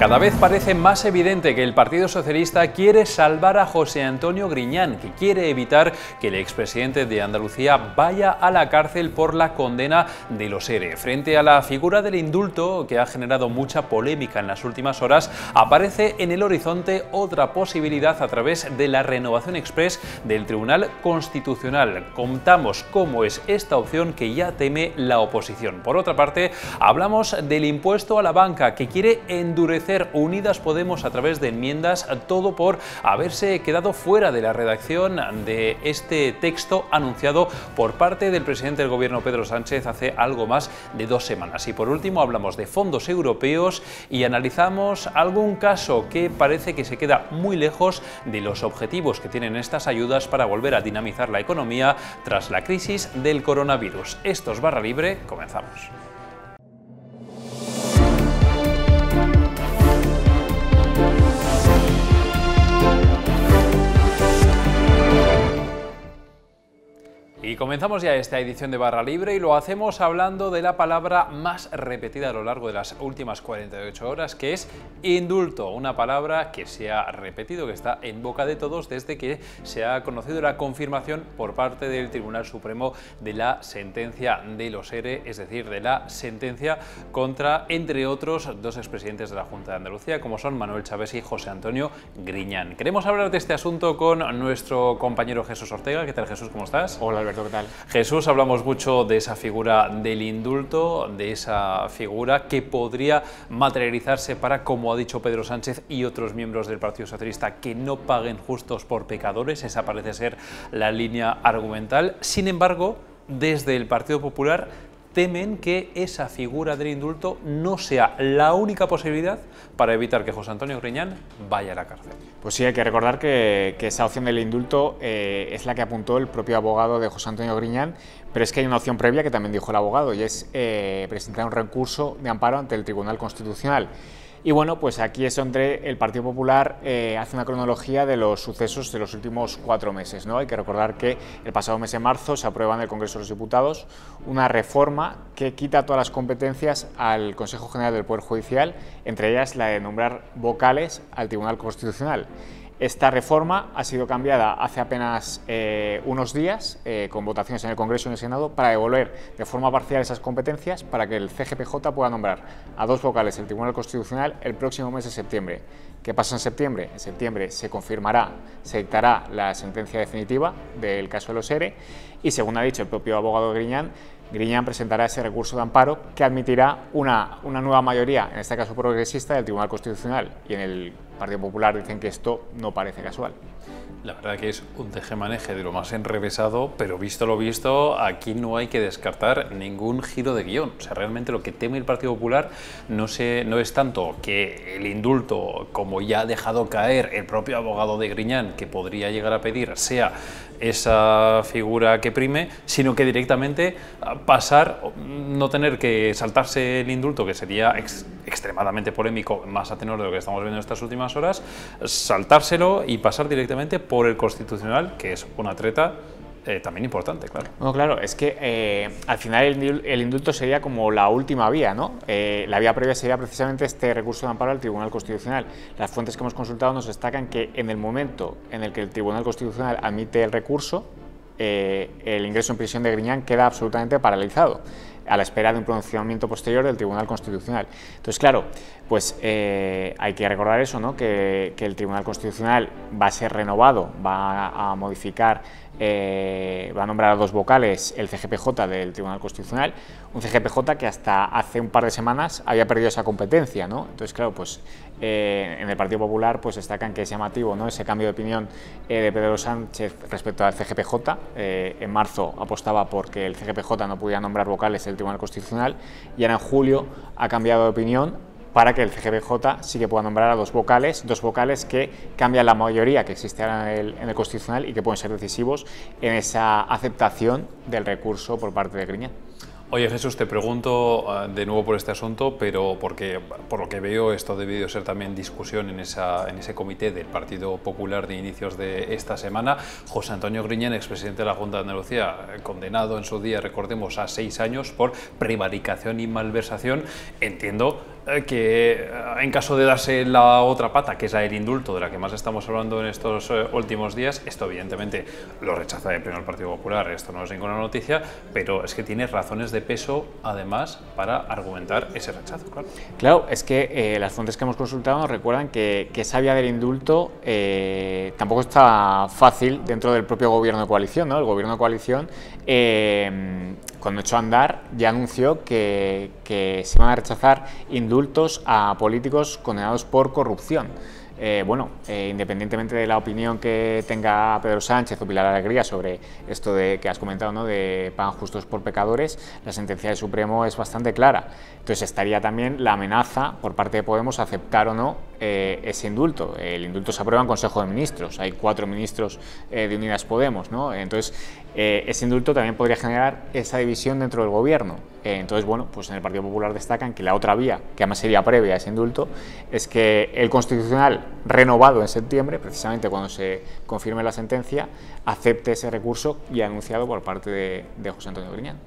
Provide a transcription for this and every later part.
Cada vez parece más evidente que el Partido Socialista quiere salvar a José Antonio Griñán, que quiere evitar que el expresidente de Andalucía vaya a la cárcel por la condena de los ERE. Frente a la figura del indulto, que ha generado mucha polémica en las últimas horas, aparece en el horizonte otra posibilidad a través de la renovación exprés del Tribunal Constitucional. Contamos cómo es esta opción que ya teme la oposición. Por otra parte, hablamos del impuesto a la banca, que quiere endurecer Unidas Podemos a través de enmiendas, todo por haberse quedado fuera de la redacción de este texto anunciado por parte del presidente del Gobierno, Pedro Sánchez, hace algo más de 2 semanas. Y por último hablamos de fondos europeos y analizamos algún caso que parece que se queda muy lejos de los objetivos que tienen estas ayudas para volver a dinamizar la economía tras la crisis del coronavirus. Esto es Barra Libre, comenzamos. Y comenzamos ya esta edición de Barra Libre y lo hacemos hablando de la palabra más repetida a lo largo de las últimas 48 horas, que es indulto. Una palabra que se ha repetido, que está en boca de todos desde que se ha conocido la confirmación por parte del Tribunal Supremo de la sentencia de los ERE, es decir, de la sentencia contra, entre otros, 2 expresidentes de la Junta de Andalucía, como son Manuel Chaves y José Antonio Griñán. Queremos hablar de este asunto con nuestro compañero Jesús Ortega. ¿Qué tal, Jesús? ¿Cómo estás? Hola, Alberto. ¿Qué tal? Jesús, hablamos mucho de esa figura del indulto, de esa figura que podría materializarse para, como ha dicho Pedro Sánchez y otros miembros del Partido Socialista, que no paguen justos por pecadores. Esa parece ser la línea argumental. Sin embargo, desde el Partido Popular temen que esa figura del indulto no sea la única posibilidad para evitar que José Antonio Griñán vaya a la cárcel. Pues sí, hay que recordar que esa opción del indulto es la que apuntó el propio abogado de José Antonio Griñán, pero es que hay una opción previa que también dijo el abogado, y es presentar un recurso de amparo ante el Tribunal Constitucional. Y bueno, pues aquí es donde el Partido Popular hace una cronología de los sucesos de los últimos 4 meses, ¿no? Hay que recordar que el pasado mes de marzo se aprueba en el Congreso de los Diputados una reforma que quita todas las competencias al Consejo General del Poder Judicial, entre ellas la de nombrar vocales al Tribunal Constitucional. Esta reforma ha sido cambiada hace apenas unos días, con votaciones en el Congreso y en el Senado, para devolver de forma parcial esas competencias para que el CGPJ pueda nombrar a 2 vocales del Tribunal Constitucional el próximo mes de septiembre. ¿Qué pasa en septiembre? En septiembre se confirmará, se dictará la sentencia definitiva del caso de los ERE y, según ha dicho el propio abogado Griñán, presentará ese recurso de amparo que admitirá una nueva mayoría, en este caso progresista, del Tribunal Constitucional. Y en el Partido Popular dicen que esto no parece casual. La verdad que es un tejemaneje de lo más enrevesado, pero visto lo visto, aquí no hay que descartar ningún giro de guión. O sea, realmente lo que teme el Partido Popular no es tanto que el indulto, como ya ha dejado caer el propio abogado de Griñán, que podría llegar a pedir, sea esa figura que prime, sino que directamente pasar, no tener que saltarse el indulto, que sería extremadamente polémico, más a tenor de lo que estamos viendo en estas últimas horas, saltárselo y pasar directamente por el Constitucional, que es una treta también importante, claro. Bueno, claro, es que al final el indulto sería como la última vía, ¿no? La vía previa sería precisamente este recurso de amparo al Tribunal Constitucional. Las fuentes que hemos consultado nos destacan que en el momento en el que el Tribunal Constitucional admite el recurso, el ingreso en prisión de Griñán queda absolutamente paralizado, a la espera de un pronunciamiento posterior del Tribunal Constitucional. Entonces, claro, pues hay que recordar eso, ¿no? Que el Tribunal Constitucional va a ser renovado, va a modificar, va a nombrar a 2 vocales el CGPJ del Tribunal Constitucional, un CGPJ que hasta hace un par de semanas había perdido esa competencia, ¿no? Entonces, claro, pues en el Partido Popular pues destacan que es llamativo, ¿no?, ese cambio de opinión de Pedro Sánchez respecto al CGPJ. En marzo apostaba porque el CGPJ no podía nombrar vocales del Tribunal Constitucional y ahora en julio ha cambiado de opinión para que el CGPJ sí que pueda nombrar a 2 vocales que cambian la mayoría que existe ahora en el Constitucional y que pueden ser decisivos en esa aceptación del recurso por parte de Griñán. Oye, Jesús, te pregunto de nuevo por este asunto, pero porque por lo que veo esto ha debido ser también discusión en ese comité del Partido Popular de inicios de esta semana. José Antonio Griñán, expresidente de la Junta de Andalucía, condenado en su día, recordemos, a 6 años por prevaricación y malversación. Entiendo que en caso de darse la otra pata, que es la del indulto, de la que más estamos hablando en estos últimos días, esto evidentemente lo rechaza de pleno el Partido Popular, esto no es ninguna noticia, pero es que tiene razones de peso, además, para argumentar ese rechazo. Claro, es que las fuentes que hemos consultado nos recuerdan que esa vía del indulto tampoco está fácil dentro del propio gobierno de coalición, ¿no? El gobierno de coalición, cuando echó a andar, ya anunció que se van a rechazar indultos a políticos condenados por corrupción. Independientemente de la opinión que tenga Pedro Sánchez o Pilar Alegría sobre esto que has comentado, ¿no?, de pagan justos por pecadores, la sentencia del Supremo es bastante clara. Entonces estaría también la amenaza por parte de Podemos a aceptar o no ese indulto. El indulto se aprueba en Consejo de Ministros, hay 4 ministros de Unidas Podemos, ¿no? Entonces ese indulto también podría generar esa división dentro del gobierno. Entonces, bueno, pues en el Partido Popular destacan que la otra vía, que además sería previa a ese indulto, es que el Constitucional, renovado en septiembre, precisamente cuando se confirme la sentencia, acepte ese recurso ya anunciado por parte de José Antonio Griñán.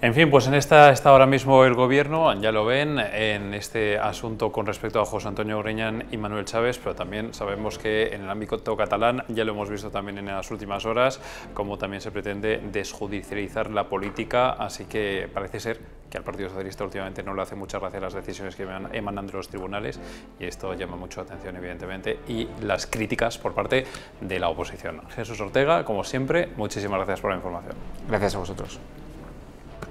En fin, pues en esta está ahora mismo el Gobierno, ya lo ven, en este asunto con respecto a José Antonio Griñán y Manuel Chaves, pero también sabemos que en el ámbito catalán, ya lo hemos visto también en las últimas horas, como también se pretende desjudicializar la política, así que parece ser que al Partido Socialista últimamente no le hace mucha gracia las decisiones que emanan de los tribunales, y esto llama mucho la atención, evidentemente, y las críticas por parte de la oposición. Jesús Ortega, como siempre, muchísimas gracias por la información. Gracias a vosotros.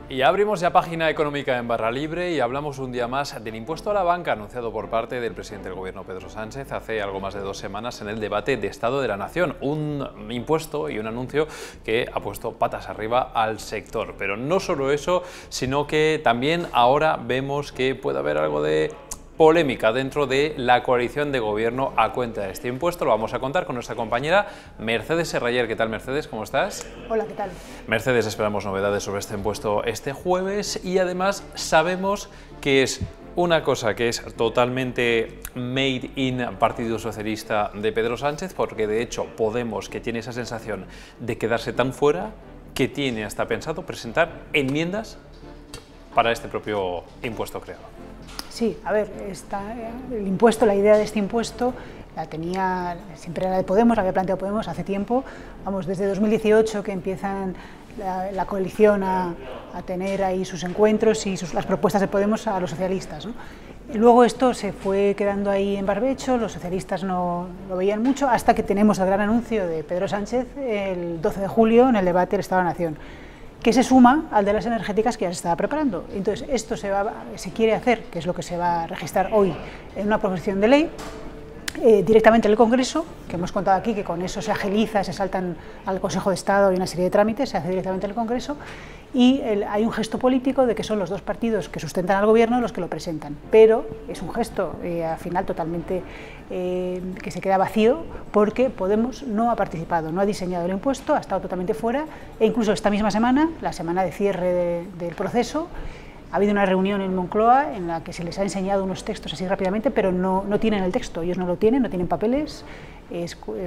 Y abrimos ya página económica en Barra Libre y hablamos un día más del impuesto a la banca anunciado por parte del presidente del Gobierno, Pedro Sánchez, hace algo más de 2 semanas en el debate de Estado de la Nación. Un impuesto y un anuncio que ha puesto patas arriba al sector. Pero no solo eso, sino que también ahora vemos que puede haber algo de polémica dentro de la coalición de gobierno a cuenta de este impuesto. Lo vamos a contar con nuestra compañera Mercedes Serrayer. ¿Qué tal, Mercedes? ¿Cómo estás? Hola, ¿qué tal? Mercedes, esperamos novedades sobre este impuesto este jueves y además sabemos que es una cosa que es totalmente made in Partido Socialista de Pedro Sánchez, porque de hecho Podemos, que tiene esa sensación de quedarse tan fuera, que tiene hasta pensado presentar enmiendas para este propio impuesto creado. Sí, a ver, el impuesto, la idea de este impuesto siempre era de Podemos, la había planteado Podemos hace tiempo, vamos, desde 2018 que empiezan la coalición a tener ahí sus encuentros y las propuestas de Podemos a los socialistas, ¿no? Luego esto se fue quedando ahí en barbecho, los socialistas no lo veían mucho, hasta que tenemos el gran anuncio de Pedro Sánchez el 12 de julio en el debate del Estado de la Nación, que se suma al de las energéticas que ya se estaba preparando. Entonces, esto se quiere hacer, que es lo que se va a registrar hoy, en una proposición de ley, directamente en el Congreso, que hemos contado aquí que con eso se agiliza, se saltan al Consejo de Estado y una serie de trámites, se hace directamente en el Congreso, y hay un gesto político de que son los 2 partidos que sustentan al Gobierno los que lo presentan, pero es un gesto al final totalmente que se queda vacío, porque Podemos no ha participado, no ha diseñado el impuesto, ha estado totalmente fuera, e incluso esta misma semana, la semana de cierre del proceso, ha habido una reunión en Moncloa en la que se les ha enseñado unos textos así rápidamente, pero no tienen el texto, ellos no lo tienen, no tienen papeles,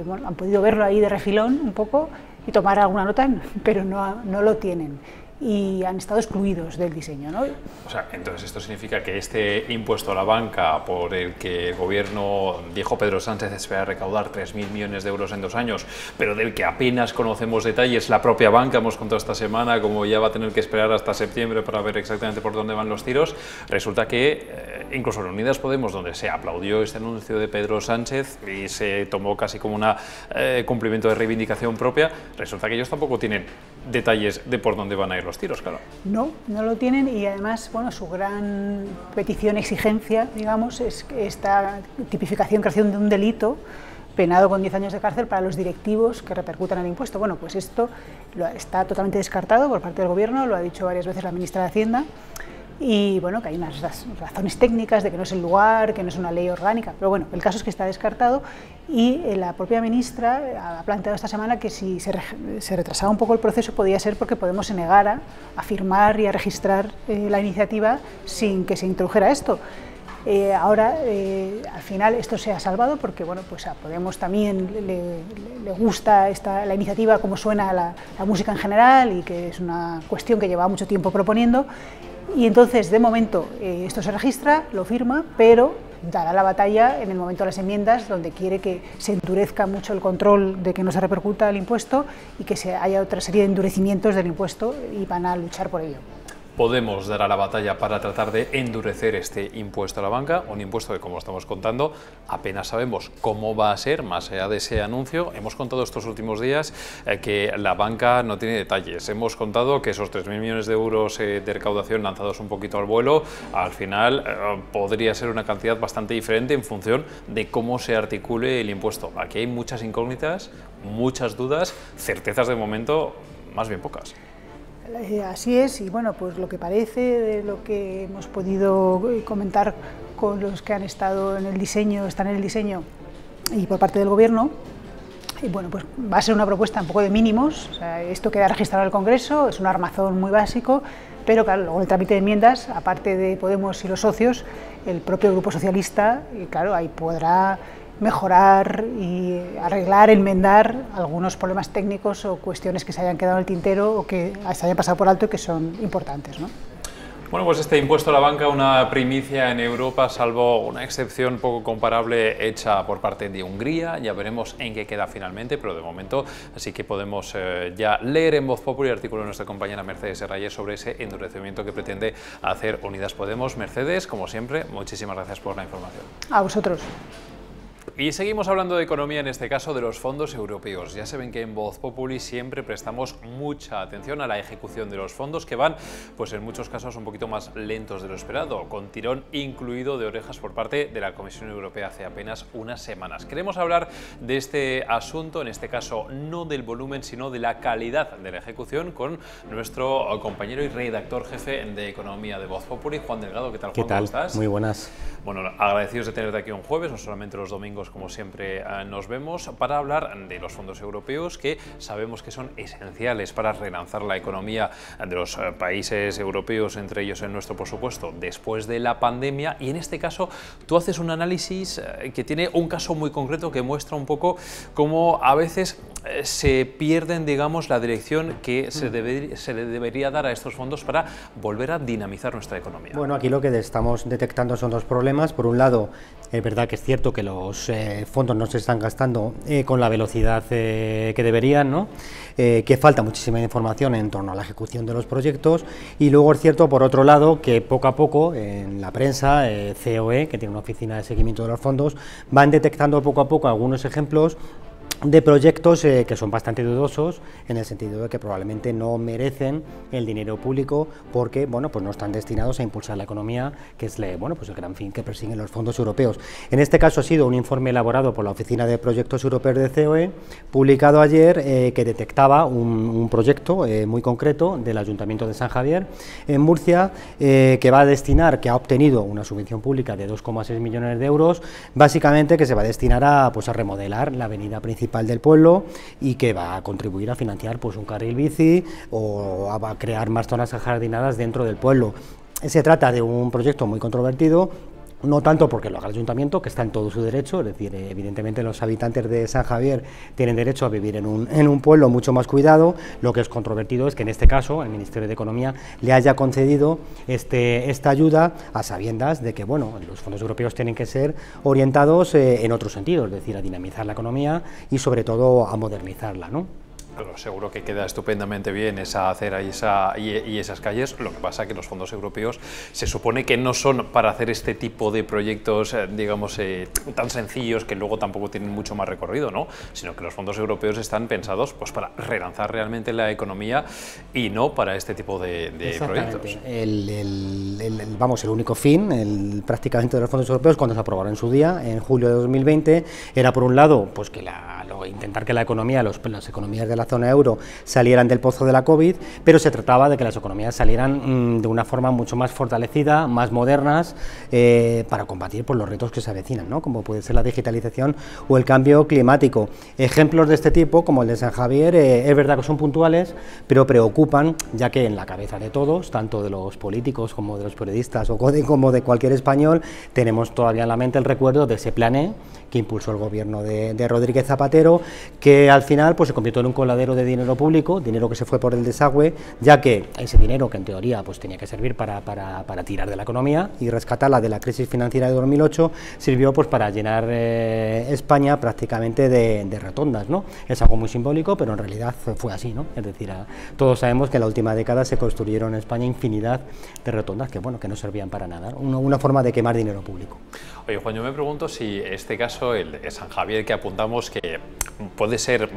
bueno, han podido verlo ahí de refilón un poco y tomar alguna nota, pero no lo tienen. Y han estado excluidos del diseño, ¿no? O sea, entonces esto significa que este impuesto a la banca, por el que el gobierno, dijo Pedro Sánchez, espera recaudar 3.000 millones de euros en 2 años, pero del que apenas conocemos detalles, la propia banca, hemos contado esta semana, como ya va a tener que esperar hasta septiembre para ver exactamente por dónde van los tiros, resulta que incluso en Unidas Podemos, donde se aplaudió este anuncio de Pedro Sánchez y se tomó casi como un cumplimiento de reivindicación propia, resulta que ellos tampoco tienen detalles de por dónde van a ir los tiros, claro. No lo tienen, y además, bueno, su gran petición, exigencia, digamos, es esta tipificación, creación de un delito penado con 10 años de cárcel para los directivos que repercutan el impuesto. Bueno, pues esto está totalmente descartado por parte del Gobierno, lo ha dicho varias veces la ministra de Hacienda, y bueno, que hay unas razones técnicas de que no es el lugar, que no es una ley orgánica, pero bueno, el caso es que está descartado, y la propia ministra ha planteado esta semana que si se retrasaba un poco el proceso podía ser porque Podemos se negara a firmar y a registrar la iniciativa sin que se introdujera esto. Ahora, al final, esto se ha salvado porque, bueno, pues a Podemos también le gusta la iniciativa, cómo suena la música en general, y que es una cuestión que llevaba mucho tiempo proponiendo. Y entonces, de momento, esto se registra, lo firma, pero dará la batalla en el momento de las enmiendas, donde quiere que se endurezca mucho el control de que no se repercuta el impuesto y que haya otra serie de endurecimientos del impuesto, y van a luchar por ello. Podemos dar la batalla para tratar de endurecer este impuesto a la banca, un impuesto que, como estamos contando, apenas sabemos cómo va a ser, más allá de ese anuncio. Hemos contado estos últimos días que la banca no tiene detalles. Hemos contado que esos 3.000 millones de euros de recaudación lanzados un poquito al vuelo, al final podría ser una cantidad bastante diferente en función de cómo se articule el impuesto. Aquí hay muchas incógnitas, muchas dudas, certezas de momento más bien pocas. Así es, y bueno, pues lo que parece, de lo que hemos podido comentar con los que han estado en el diseño, están en el diseño y por parte del Gobierno, y bueno, pues va a ser una propuesta un poco de mínimos. O sea, esto queda registrado en el Congreso, es un armazón muy básico, pero claro, luego el trámite de enmiendas, aparte de Podemos y los socios, el propio Grupo Socialista, y claro, ahí podrá mejorar y arreglar, enmendar algunos problemas técnicos o cuestiones que se hayan quedado en el tintero o que se hayan pasado por alto y que son importantes, ¿no? Bueno, pues este impuesto a la banca, una primicia en Europa, salvo una excepción poco comparable hecha por parte de Hungría. Ya veremos en qué queda finalmente, pero de momento así que podemos ya leer en Voz Populi el artículo de nuestra compañera Mercedes Herrayes sobre ese endurecimiento que pretende hacer Unidas Podemos. Mercedes, como siempre, muchísimas gracias por la información. A vosotros. Y seguimos hablando de economía, en este caso de los fondos europeos. Ya saben que en Voz Populi siempre prestamos mucha atención a la ejecución de los fondos, que van, pues en muchos casos, un poquito más lentos de lo esperado, con tirón incluido de orejas por parte de la Comisión Europea hace apenas unas semanas. Queremos hablar de este asunto, en este caso no del volumen, sino de la calidad de la ejecución, con nuestro compañero y redactor jefe de Economía de Voz Populi, Juan Delgado. ¿Qué tal, Juan? ¿Qué tal? ¿Cómo estás? Muy buenas. Bueno, agradecidos de tenerte aquí un jueves, no solamente los domingos, como siempre nos vemos, para hablar de los fondos europeos, que sabemos que son esenciales para relanzar la economía de los países europeos, entre ellos el nuestro, por supuesto, después de la pandemia. Y en este caso tú haces un análisis que tiene un caso muy concreto que muestra un poco cómo a veces se pierden, digamos, la dirección que se le debería dar a estos fondos para volver a dinamizar nuestra economía. Bueno, aquí lo que estamos detectando son dos problemas. Por un lado, es verdad que es cierto que los fondos no se están gastando con la velocidad que deberían, ¿no? Que falta muchísima información en torno a la ejecución de los proyectos, y luego es cierto, por otro lado, que poco a poco en la prensa, COE, que tiene una oficina de seguimiento de los fondos, van detectando poco a poco algunos ejemplos de proyectos que son bastante dudosos, en el sentido de que probablemente no merecen el dinero público porque, bueno, pues no están destinados a impulsar la economía, que es pues el gran fin que persiguen los fondos europeos. En este caso ha sido un informe elaborado por la Oficina de Proyectos Europeos de COE, publicado ayer, que detectaba un proyecto muy concreto del Ayuntamiento de San Javier, en Murcia, que va a destinar, que ha obtenido una subvención pública de 2,6 millones de euros, básicamente que se va a destinar a remodelar la avenida principal del pueblo, y que va a contribuir a financiar pues un carril bici o a crear más zonas ajardinadas dentro del pueblo. Se trata de un proyecto muy controvertido, no tanto porque lo haga el ayuntamiento, que está en todo su derecho, es decir, evidentemente los habitantes de San Javier tienen derecho a vivir en un pueblo mucho más cuidado. Lo que es controvertido es que en este caso el Ministerio de Economía le haya concedido esta ayuda a sabiendas de que, bueno, los fondos europeos tienen que ser orientados en otro sentido, es decir, a dinamizar la economía y sobre todo a modernizarla, ¿no? Pero seguro que queda estupendamente bien esa acera y esas calles. Lo que pasa es que los fondos europeos se supone que no son para hacer este tipo de proyectos, digamos, tan sencillos, que luego tampoco tienen mucho más recorrido, ¿no? Sino que los fondos europeos están pensados pues para relanzar realmente la economía y no para este tipo de proyectos. El único fin prácticamente de los fondos europeos, cuando se aprobaron en su día, en julio de 2020, era por un lado pues que intentar que la economía, las economías de la zona euro salieran del pozo de la COVID, pero se trataba de que las economías salieran de una forma mucho más fortalecida, más modernas, para combatir por los retos que se avecinan, ¿no? Como puede ser la digitalización o el cambio climático. Ejemplos de este tipo, como el de San Javier, es verdad que son puntuales, pero preocupan, ya que en la cabeza de todos, tanto de los políticos como de los periodistas o como de cualquier español, tenemos todavía en la mente el recuerdo de ese plan E que impulsó el gobierno de Rodríguez Zapatero, dinero que al final pues se convirtió en un coladero de dinero público, dinero que se fue por el desagüe, ya que ese dinero que en teoría pues tenía que servir para tirar de la economía y rescatarla de la crisis financiera de 2008, sirvió pues para llenar España prácticamente de rotondas, ¿no? Es algo muy simbólico, pero en realidad fue así, ¿no? Es decir, todos sabemos que en la última década se construyeron en España infinidad de rotondas que, bueno, que no servían para nada, ¿no? Una forma de quemar dinero público. Oye, Juan, yo me pregunto si este caso, el de San Javier que apuntamos, que puede ser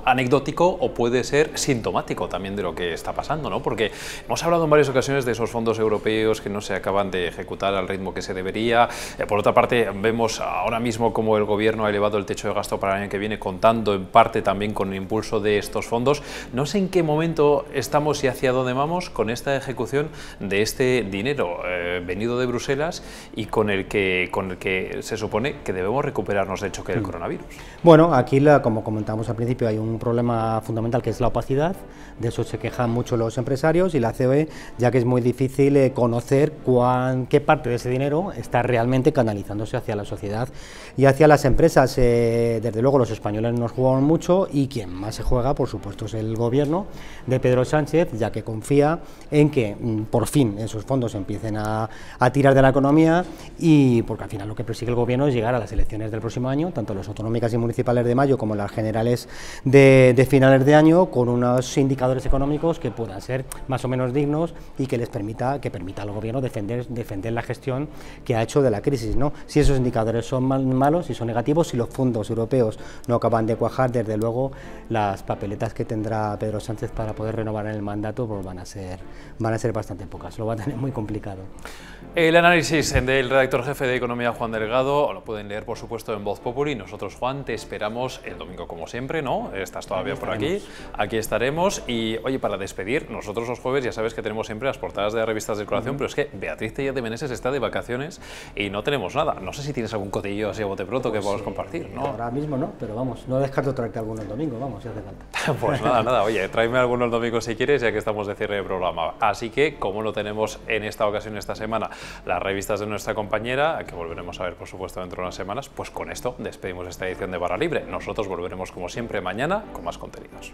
anecdótico o puede ser sintomático también de lo que está pasando, ¿no? Porque hemos hablado en varias ocasiones de esos fondos europeos que no se acaban de ejecutar al ritmo que se debería. Por otra parte, vemos ahora mismo cómo el Gobierno ha elevado el techo de gasto para el año que viene, contando en parte también con el impulso de estos fondos. No sé en qué momento estamos y hacia dónde vamos con esta ejecución de este dinero venido de Bruselas y con el que se supone que debemos recuperarnos del choque del coronavirus. Bueno, aquí, como comentamos al principio, hay un problema fundamental que es la opacidad. De eso se quejan mucho los empresarios y la COE, ya que es muy difícil conocer qué parte de ese dinero está realmente canalizándose hacia la sociedad y hacia las empresas. Desde luego los españoles nos juegan mucho y quien más se juega, por supuesto, es el Gobierno de Pedro Sánchez, ya que confía en que por fin esos fondos empiecen a tirar de la economía, y porque al final lo que persigue el Gobierno es llegar a las elecciones del próximo año, tanto las autonómicas y municipales de mayo como las generales de finales de año, con unos indicadores económicos que puedan ser más o menos dignos y que permita al Gobierno defender la gestión que ha hecho de la crisis, ¿no? Si esos indicadores son malos, si son negativos, si los fondos europeos no acaban de cuajar, desde luego las papeletas que tendrá Pedro Sánchez para poder renovar en el mandato pues van a ser bastante pocas, lo va a tener muy complicado. El análisis del redactor jefe de Economía, Juan Delgado, lo pueden leer por supuesto en Voz Populi. Nosotros, Juan, te esperamos el domingo como siempre, ¿no? Estás todavía por aquí estaremos. Y oye, para despedir, nosotros los jueves ya sabes que tenemos siempre las portadas de revistas del corazón, pero es que Beatriz Tellez de Meneses está de vacaciones y no tenemos nada. No sé si tienes algún cotilleo así a bote pronto que podamos compartir, ¿no? Ahora mismo no, pero vamos, no descarto traerte alguno el domingo, vamos, si hace falta. Pues nada, oye, tráeme alguno el domingo si quieres, ya que estamos de cierre de programa. Así que, como lo tenemos en esta ocasión, esta semana, las revistas de nuestra compañera, que volveremos a ver, por supuesto, dentro de unas semanas, pues con esto despedimos esta edición de Barra Libre. Nosotros volveremos, como siempre, mañana con más contenidos.